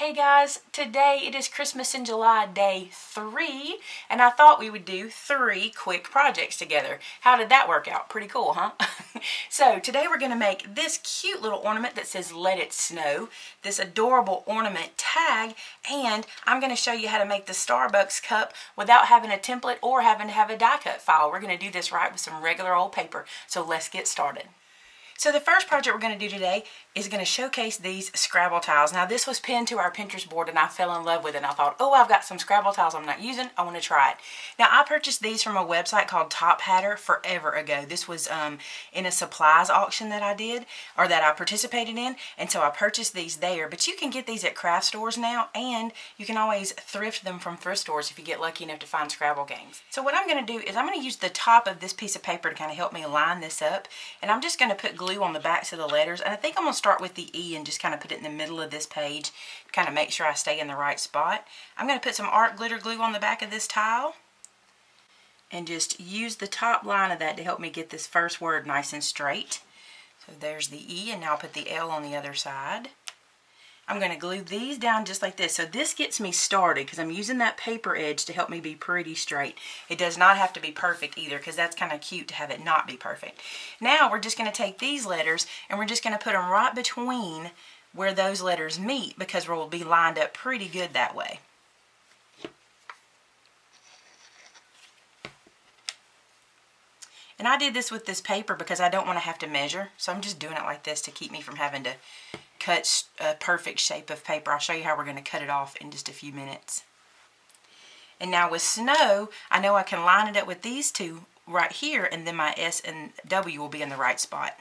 Hey guys, today it is Christmas in July day 3, and I thought we would do 3 quick projects together. How did that work out? Pretty cool, huh? So today we're going to make this cute little ornament that says Let It Snow, this adorable ornament tag, and I'm going to show you how to make the Starbucks cup without having a template or having to have a die cut file. We're going to do this right with some regular old paper, so let's get started. So the first project we're going to do today is going to showcase these Scrabble tiles. Now this was pinned to our Pinterest board and I fell in love with it and I thought, oh, I've got some Scrabble tiles I'm not using, I want to try it. Now I purchased these from a website called Top Hatter forever ago. This was in a supplies auction that I did, or that I participated in, and so I purchased these there. But you can get these at craft stores now, and you can always thrift them from thrift stores if you get lucky enough to find Scrabble games. So what I'm going to do is I'm going to use the top of this piece of paper to kind of help me line this up, and I'm just going to put glue on the backs of the letters, and I think I'm going to start with the E and just kind of put it in the middle of this page, kind of make sure I stay in the right spot. I'm going to put some art glitter glue on the back of this tile and just use the top line of that to help me get this first word nice and straight. So there's the E, and now I'll put the L on the other side. I'm going to glue these down just like this. So this gets me started because I'm using that paper edge to help me be pretty straight. It does not have to be perfect either, because that's kind of cute to have it not be perfect. Now we're just going to take these letters and we're just going to put them right between where those letters meet, because we'll be lined up pretty good that way. And I did this with this paper because I don't want to have to measure, so I'm just doing it like this to keep me from having to cut a perfect shape of paper. I'll show you how we're going to cut it off in just a few minutes. And now with snow, I know I can line it up with these two right here, and then my S and W will be in the right spot.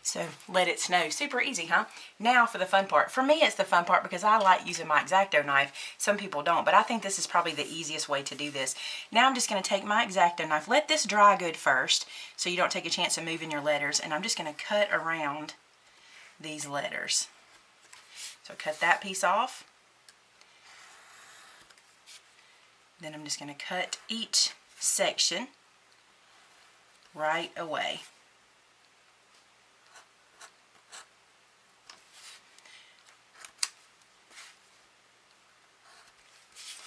So let it snow. Super easy, huh? Now for the fun part. For me, it's the fun part because I like using my X-Acto knife. Some people don't, but I think this is probably the easiest way to do this. Now I'm just going to take my X-Acto knife. Let this dry good first so you don't take a chance of moving your letters. And I'm just going to cut around these letters. So cut that piece off. Then I'm just going to cut each section right away.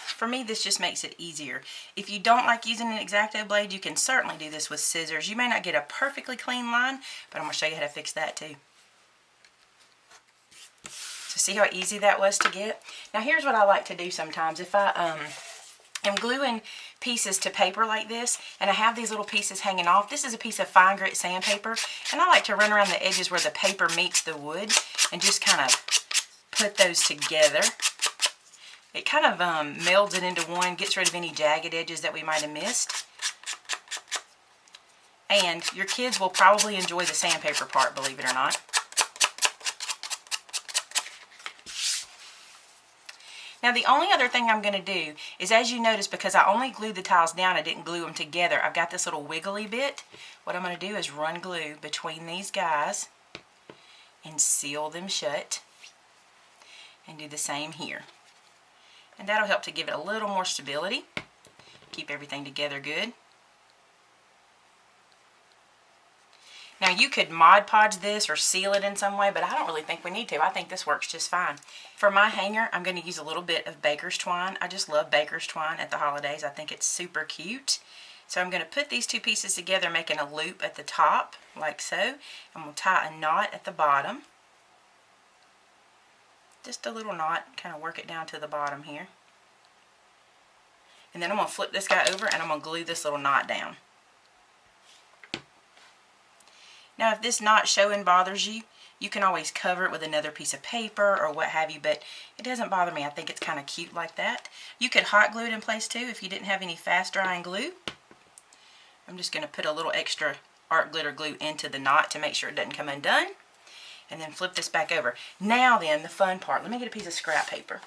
For me, this just makes it easier. If you don't like using an X-Acto blade, you can certainly do this with scissors. You may not get a perfectly clean line, but I'm going to show you how to fix that too. So see how easy that was to get? Now here's what I like to do sometimes. If I am gluing pieces to paper like this, and I have these little pieces hanging off, this is a piece of fine grit sandpaper, and I like to run around the edges where the paper meets the wood and just kind of put those together. It kind of melds it into one, gets rid of any jagged edges that we might have missed. And your kids will probably enjoy the sandpaper part, believe it or not. Now the only other thing I'm going to do is, as you notice, because I only glued the tiles down, I didn't glue them together, I've got this little wiggly bit. What I'm going to do is run glue between these guys and seal them shut, and do the same here. And that'll help to give it a little more stability, keep everything together good. Now you could Mod Podge this or seal it in some way, but I don't really think we need to. I think this works just fine. For my hanger, I'm going to use a little bit of baker's twine. I just love baker's twine at the holidays. I think it's super cute. So I'm going to put these two pieces together, making a loop at the top, like so. And we'll tie a knot at the bottom. Just a little knot, kind of work it down to the bottom here. And then I'm going to flip this guy over and I'm going to glue this little knot down. Now if this knot showing bothers you, you can always cover it with another piece of paper or what have you, but it doesn't bother me. I think it's kind of cute like that. You could hot glue it in place too if you didn't have any fast drying glue. I'm just going to put a little extra art glitter glue into the knot to make sure it doesn't come undone. And then flip this back over. Now then, the fun part. Let me get a piece of scrap paper.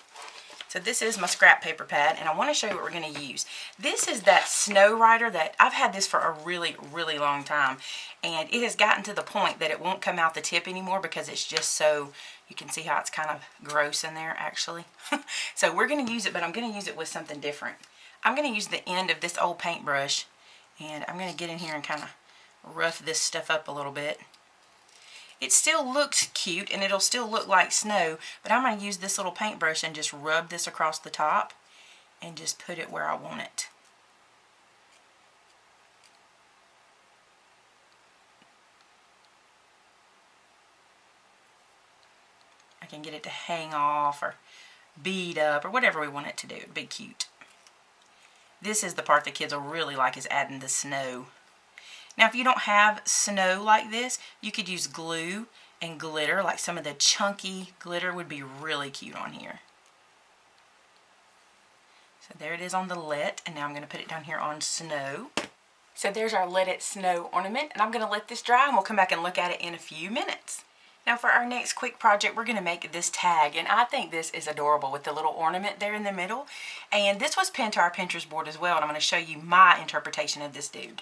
So this is my scrap paper pad, and I want to show you what we're going to use. This is that snow writer that I've had this for a really, really long time. And it has gotten to the point that it won't come out the tip anymore because it's just so, you can see how it's kind of gross in there actually. So we're going to use it, but I'm going to use it with something different. I'm going to use the end of this old paintbrush, and I'm going to get in here and kind of rough this stuff up a little bit. it still looks cute and it'll still look like snow, but I'm going to use this little paintbrush and just rub this across the top and just put it where I want it. I can get it to hang off or bead up or whatever we want it to do. It'd be cute. This is the part the kids will really like, is adding the snow. Now if you don't have snow like this, you could use glue and glitter. Like some of the chunky glitter would be really cute on here. So there it is on the let, and now I'm going to put it down here on snow. So there's our Let It Snow ornament, and I'm going to let this dry and we'll come back and look at it in a few minutes. Now for our next quick project, we're going to make this tag, and I think this is adorable with the little ornament there in the middle. And this was pinned to our Pinterest board as well, and I'm going to show you my interpretation of this dude.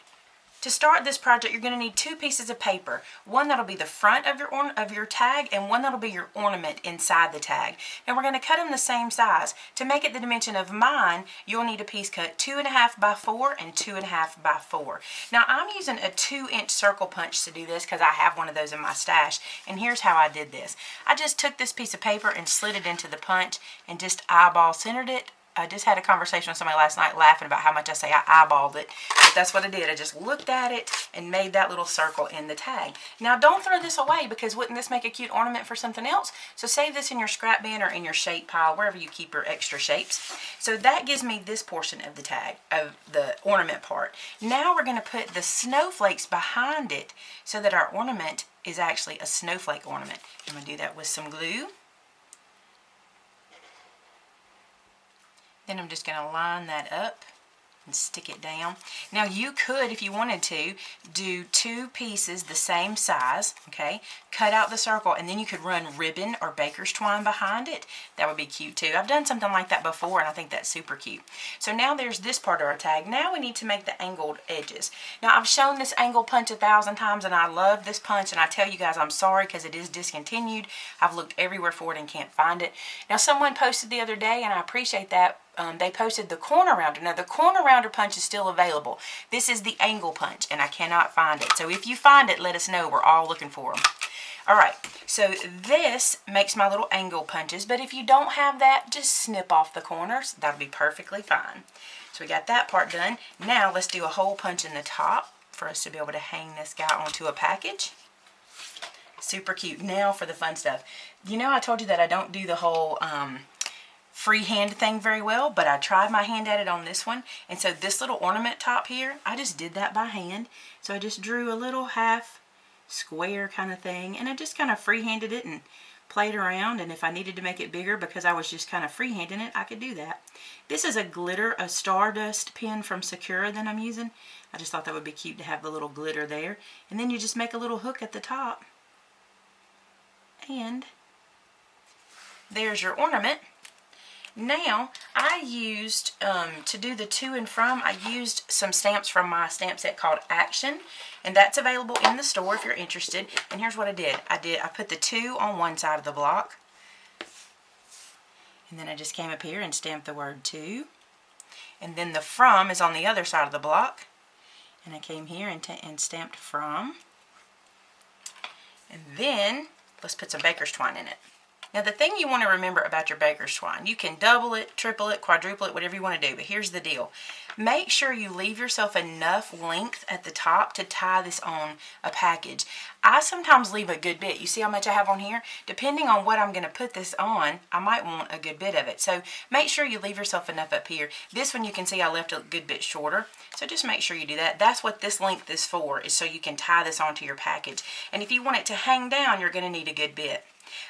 To start this project, you're going to need 2 pieces of paper. One that'll be the front of your tag, and one that'll be your ornament inside the tag. And we're going to cut them the same size. To make it the dimension of mine, you'll need a piece cut 2.5 by 4 and 2.5 by 4. Now I'm using a 2-inch circle punch to do this because I have one of those in my stash. And here's how I did this. I just took this piece of paper and slid it into the punch and just eyeball centered it. I just had a conversation with somebody last night laughing about how much I say I eyeballed it, but that's what I did. I just looked at it and made that little circle in the tag. Now don't throw this away, because wouldn't this make a cute ornament for something else? So save this in your scrap bin or in your shape pile, wherever you keep your extra shapes. So that gives me this portion of the tag, of the ornament part. Now we're going to put the snowflakes behind it so that our ornament is actually a snowflake ornament. I'm going to do that with some glue. Then I'm just going to line that up and stick it down. Now you could, if you wanted to, do 2 pieces the same size, okay? Cut out the circle, and then you could run ribbon or baker's twine behind it. That would be cute too. I've done something like that before, and I think that's super cute. So now there's this part of our tag. Now we need to make the angled edges. Now I've shown this angle punch 1,000 times, and I love this punch, and I tell you guys I'm sorry because it is discontinued. I've looked everywhere for it and can't find it. Now someone posted the other day, and I appreciate that. They posted the corner rounder. Now the corner rounder punch is still available. This is the angle punch, and I cannot find it. So if you find it, let us know. We're all looking for them. Alright, so this makes my little angle punches, but if you don't have that, just snip off the corners. That'll be perfectly fine. So we got that part done. Now let's do a hole punch in the top for us to be able to hang this guy onto a package. Super cute. Now for the fun stuff. You know, I told you that I don't do the whole freehand thing very well, but I tried my hand at it on this one. And so this little ornament top here, I just did that by hand. So I just drew a little half square kind of thing, and I just kind of freehanded it and played around. And if I needed to make it bigger because I was just kind of freehanding it, I could do that. This is a Stardust pin from Sakura that I'm using. I just thought that would be cute to have the little glitter there. And then you just make a little hook at the top, and there's your ornament. Now, I used, to do the to and from, I used some stamps from my stamp set called Action. And that's available in the store if you're interested. And here's what I did. I put the to on one side of the block. And then I just came up here and stamped the word to. And then the from is on the other side of the block. And I came here and stamped from. And then, let's put some baker's twine in it. Now the thing you want to remember about your baker's twine, you can double it, triple it, quadruple it, whatever you want to do, but here's the deal. Make sure you leave yourself enough length at the top to tie this on a package. I sometimes leave a good bit. You see how much I have on here? Depending on what I'm going to put this on, I might want a good bit of it. So make sure you leave yourself enough up here. This one you can see I left a good bit shorter. So just make sure you do that. That's what this length is for, is so you can tie this onto your package. And if you want it to hang down, you're going to need a good bit.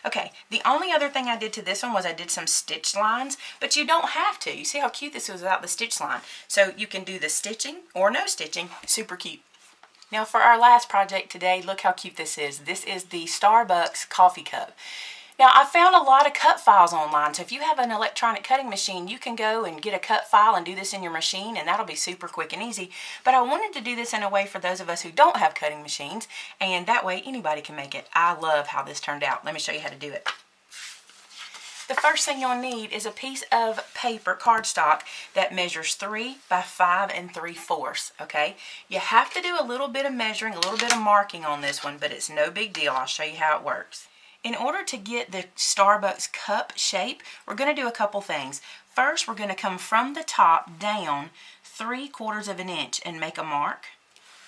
Okay, the only other thing I did to this one was I did some stitch lines, but you don't have to. You see how cute this is without the stitch line. So you can do the stitching or no stitching. Super cute. Now for our last project today, look how cute this is. This is the Starbucks coffee cup. Now I found a lot of cut files online, so if you have an electronic cutting machine, you can go and get a cut file and do this in your machine, and that'll be super quick and easy. But I wanted to do this in a way for those of us who don't have cutting machines, and that way anybody can make it. I love how this turned out. Let me show you how to do it. the first thing you'll need is a piece of paper, cardstock, that measures 3 by 5 3/4, okay? You have to do a little bit of measuring, a little bit of marking on this one, but it's no big deal. I'll show you how it works. In order to get the Starbucks cup shape, we're going to do a couple things. First, we're going to come from the top down 3/4 of an inch and make a mark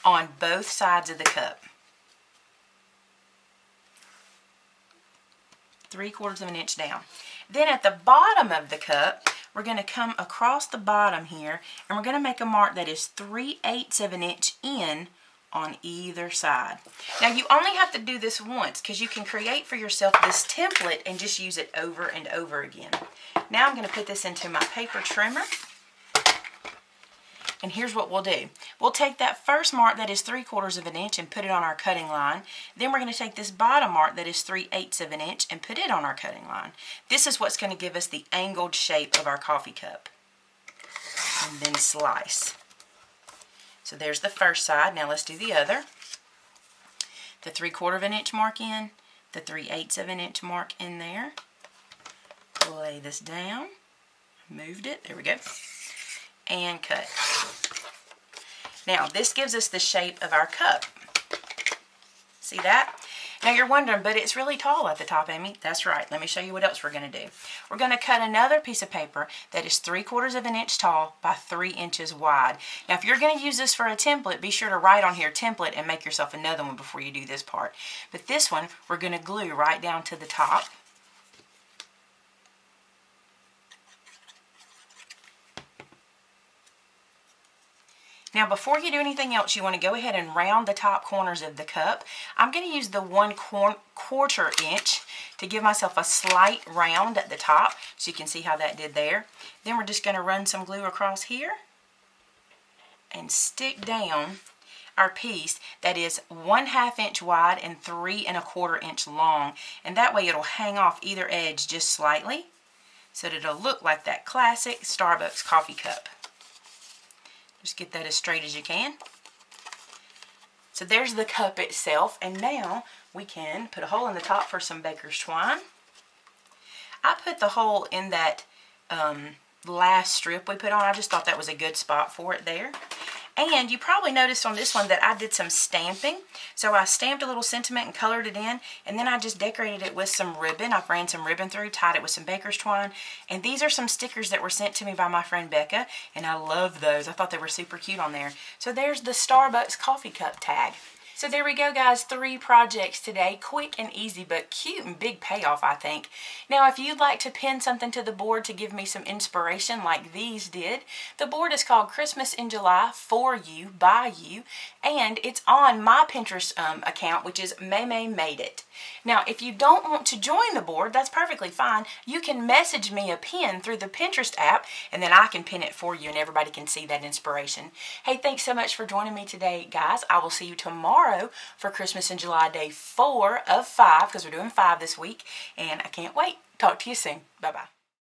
on both sides of the cup. 3/4 of an inch down. Then at the bottom of the cup, we're going to come across the bottom here and we're going to make a mark that is 3/8 of an inch in on either side. Now you only have to do this once because you can create for yourself this template and just use it over and over again. Now I'm going to put this into my paper trimmer. And here's what we'll do. We'll take that first mark that is 3/4 of an inch and put it on our cutting line. Then we're going to take this bottom mark that is 3/8 of an inch and put it on our cutting line. This is what's going to give us the angled shape of our coffee cup. And then slice. So there's the first side. Now let's do the other. The 3/4 of an inch mark in, the 3/8 of an inch mark in there. Lay this down. Moved it. There we go. And cut. Now this gives us the shape of our cup. See that? Now you're wondering, but it's really tall at the top, Amy. That's right. Let me show you what else we're going to do. We're going to cut another piece of paper that is 3/4 of an inch tall by 3 inches wide. Now if you're going to use this for a template, be sure to write on here template and make yourself another one before you do this part. But this one we're going to glue right down to the top. Now before you do anything else, you want to go ahead and round the top corners of the cup. I'm going to use the 1/4 inch to give myself a slight round at the top, so you can see how that did there. Then we're just going to run some glue across here and stick down our piece that is 1/2 inch wide and 3 1/4 inch long, and that way it'll hang off either edge just slightly so that it'll look like that classic Starbucks coffee cup. Just get that as straight as you can. So there's the cup itself, and now we can put a hole in the top for some baker's twine. I put the hole in that last strip we put on. I just thought that was a good spot for it there. And you probably noticed on this one that I did some stamping. So I stamped a little sentiment and colored it in, and then I just decorated it with some ribbon. I ran some ribbon through, tied it with some baker's twine, and these are some stickers that were sent to me by my friend Becca, and I love those. I thought they were super cute on there. So there's the Starbucks coffee cup tag. So there we go, guys. 3 projects today. Quick and easy, but cute and big payoff, I think. Now, if you'd like to pin something to the board to give me some inspiration like these did, the board is called Christmas in July for You, by you, and it's on my Pinterest account, which is Maymay Made It. Now, if you don't want to join the board, that's perfectly fine. You can message me a pin through the Pinterest app, and then I can pin it for you, and everybody can see that inspiration. Hey, thanks so much for joining me today, guys. I will see you tomorrow for Christmas in July, day 4 of 5, because we're doing 5 this week, and I can't wait. Talk to you soon. Bye-bye.